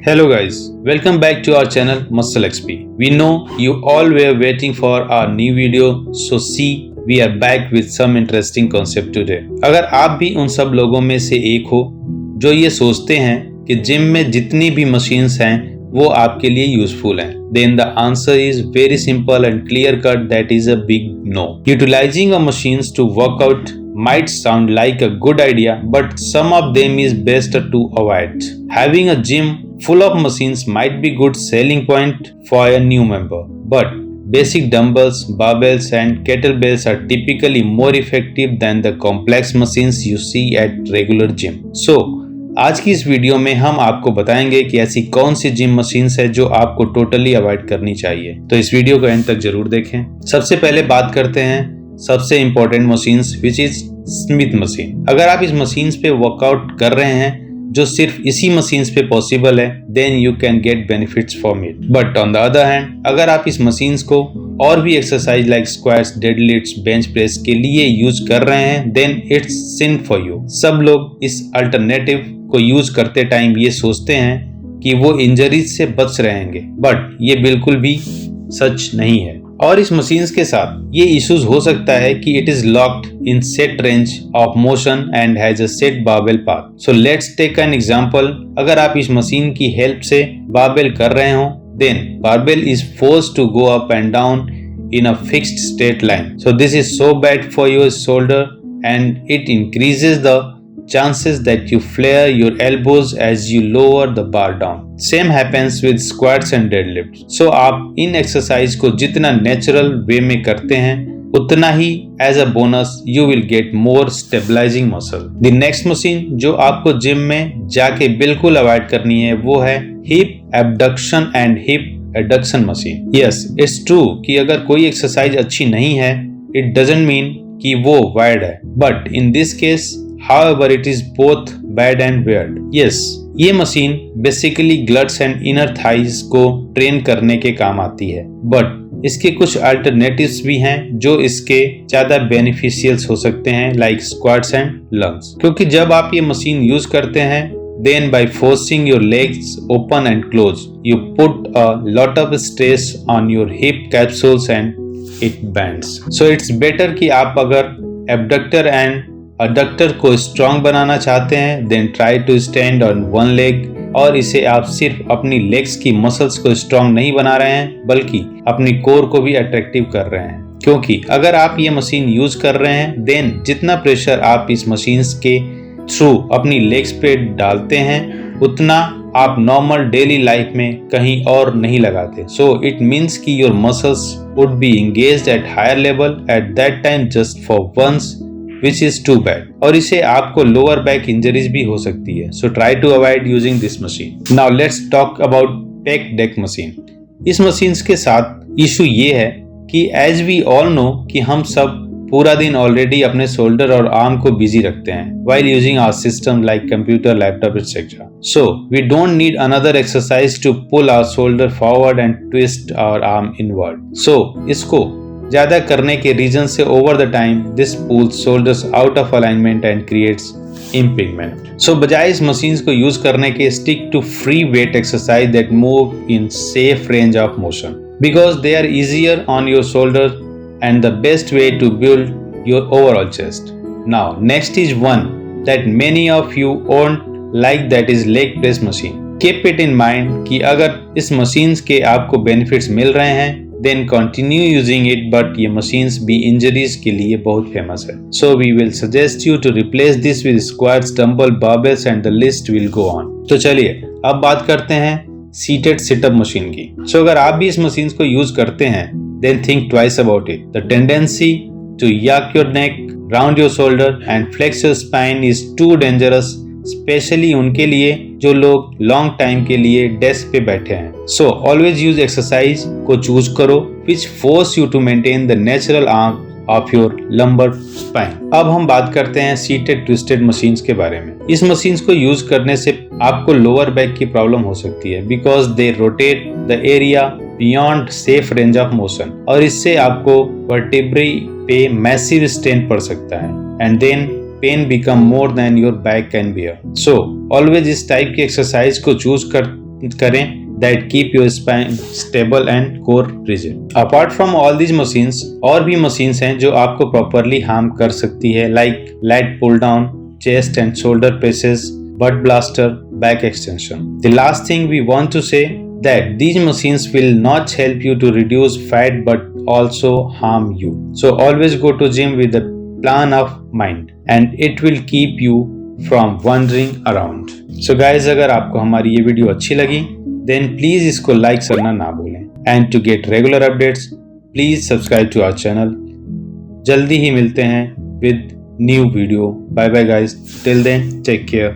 Hello guys, welcome back to our channel Muscle XP. We know you all were waiting for our new video, so see we are back with some interesting concept today. अगर आप भी उन सब लोगों में से एक हो जो ये सोचते हैं कि जिम में जितनी भी मशीन्स हैं वो आपके लिए यूजफुल हैं, then the answer is very simple and clear cut, that is a big no. Utilizing a machines to work out might sound like a good idea, but some of them is best to avoid. Having a gym full of machines might be good selling point for a new member, but basic dumbbells, barbells and kettlebells are typically more effective than the complex machines you see at regular gym. So आज की इस video में हम आपको बताएंगे कि ऐसी कौन सी जिम मशीन्स है जो आपको टोटली अवॉइड करनी चाहिए, तो इस वीडियो को एंड तक जरूर देखें। सबसे पहले बात करते हैं सबसे important machines which is Smith machine. अगर आप इस मशीन्स पे वर्कआउट कर रहे हैं जो सिर्फ इसी मशीन्स पे पॉसिबल है, then you can get benefits from it. But on the other hand अगर आप इस मशीन्स को और भी exercise like squats, deadlifts, bench press के लिए यूज कर रहे हैं, then it's sin for you. सब लोग इस अल्टरनेटिव को यूज करते टाइम ये सोचते हैं कि वो इंजरीज से बच रहेंगे, बट ये बिल्कुल भी सच नहीं है। और इस मशीन्स के साथ ये इश्यूज हो सकता है कि it is locked in set range of motion and has a set barbell path. So let's take an example. अगर आप इस मशीन की हेल्प से बारबेल कर रहे हो, then barbell is forced to go up and down in a fixed straight line. So this is so bad for your shoulder and it increases the chances that you flare your elbows as you lower the bar down. Same happens with squats and deadlifts. So आप इन exercise को जितना natural way में करते हैं उतना ही as a bonus you will get more stabilising muscle. The next machine जो आपको जिम में जाके बिल्कुल अवॉइड करनी है वो है hip abduction and hip adduction machine. Yes, it's true कि अगर कोई एक्सरसाइज अच्छी नहीं है इट डजंट मीन कि वो वायर्ड है, but in this case however it is both bad and weird. Yes, ये machine basically glutes and inner thighs को ट्रेन करने के काम आती है, बट इसके कुछ अल्टरनेटिव्स भी हैं जो इसके ज्यादा बेनिफिशियल्स हो सकते हैं लाइक स्क्वाट्स एंड लंग्स। क्योंकि जब आप ये मशीन यूज करते हैं then by forcing your legs open and close you put a lot of stress on your hip capsules and it bends. So it's better कि आप अगर abductor and अडक्टर को स्ट्रॉन्ग बनाना चाहते हैं then try to stand on one leg. और इसे आप सिर्फ अपनी लेग्स की मसल्स को स्ट्रॉन्ग नहीं बना रहे हैं बल्कि अपनी कोर को भी अट्रैक्टिव कर रहे हैं, क्योंकि अगर आप ये मशीन यूज कर रहे हैं देन जितना प्रेशर आप इस मशीन्स के थ्रू अपनी लेग्स पे डालते हैं उतना आप नॉर्मल डेली लाइफ में कहीं और नहीं लगाते। सो इट मीन्स कि your muscles would be engaged at higher level at that time just for once, which is too bad. और इसे आपको लोअर बैक इंजरीज भी हो सकती है। So try to avoid using this machine. Now let's talk about pec deck machine. इस machines के साथ इशू ये है कि as we all know कि हम सब पूरा दिन ऑलरेडी अपने शोल्डर और आर्म को बिजी रखते हैं while using our system like computer, laptop, etc. So we don't need another exercise to pull our shoulder forward and twist our arm inward. So इसको ज्यादा करने के रीजन से over the time this pulls shoulders out of alignment and creates impingement. So बजाय इस machines को use करने के stick to free weight exercise that move in safe range of motion because they are easier on your shoulder and the best way to build your overall chest. Now next is one that many of you won't like, that is leg press machine. Keep it in mind कि अगर इस machines के आपको benefits मिल रहे हैं then continue using it, but ये machines भी injuries के लिए बहुत फेमस है। So we will suggest you to replace this with squats, dumbbell, barbells and the list will go on. तो चलिए अब बात करते हैं seated sit-up machine की। So अगर आप भी इस machines को यूज करते हैं then think twice about it. The tendency to yack your neck, round your shoulder and flex your spine is too dangerous, specially उनके लिए जो लोग लॉन्ग टाइम के लिए डेस्क पे बैठे हैं। सो ऑलवेज यूज एक्सरसाइज को चूज करो which force you to maintain the natural arm of your lumbar spine. अब हम बात करते हैं सीटेड ट्विस्टेड मशीन्स के बारे में। इस मशीन्स को यूज करने से आपको लोअर बैक की प्रॉब्लम हो सकती है because they rotate the area beyond safe range of motion और इससे आपको वर्टेब्रे पे मैसिव स्ट्रेन पड़ सकता है and then pain become more than your back can bear. So always इस टाइप की एक्सरसाइज को चूज करें that keep your spine stable and core rigid. Apart from all these machines, और भी machines हैं जो आपको properly harm कर सकती है, like lat pull down, chest and shoulder presses, butt blaster, back extension. The last thing we want to say that these machines will not help you to reduce fat but also harm you. So always go to gym with a plan of mind and it will keep you from wandering around. So guys, अगर आपको हमारी ये video अच्छी लगी then please इसको like करना ना भूलें and to get regular updates please subscribe to our channel. जल्दी ही मिलते हैं with new video. Bye bye guys, till then take care.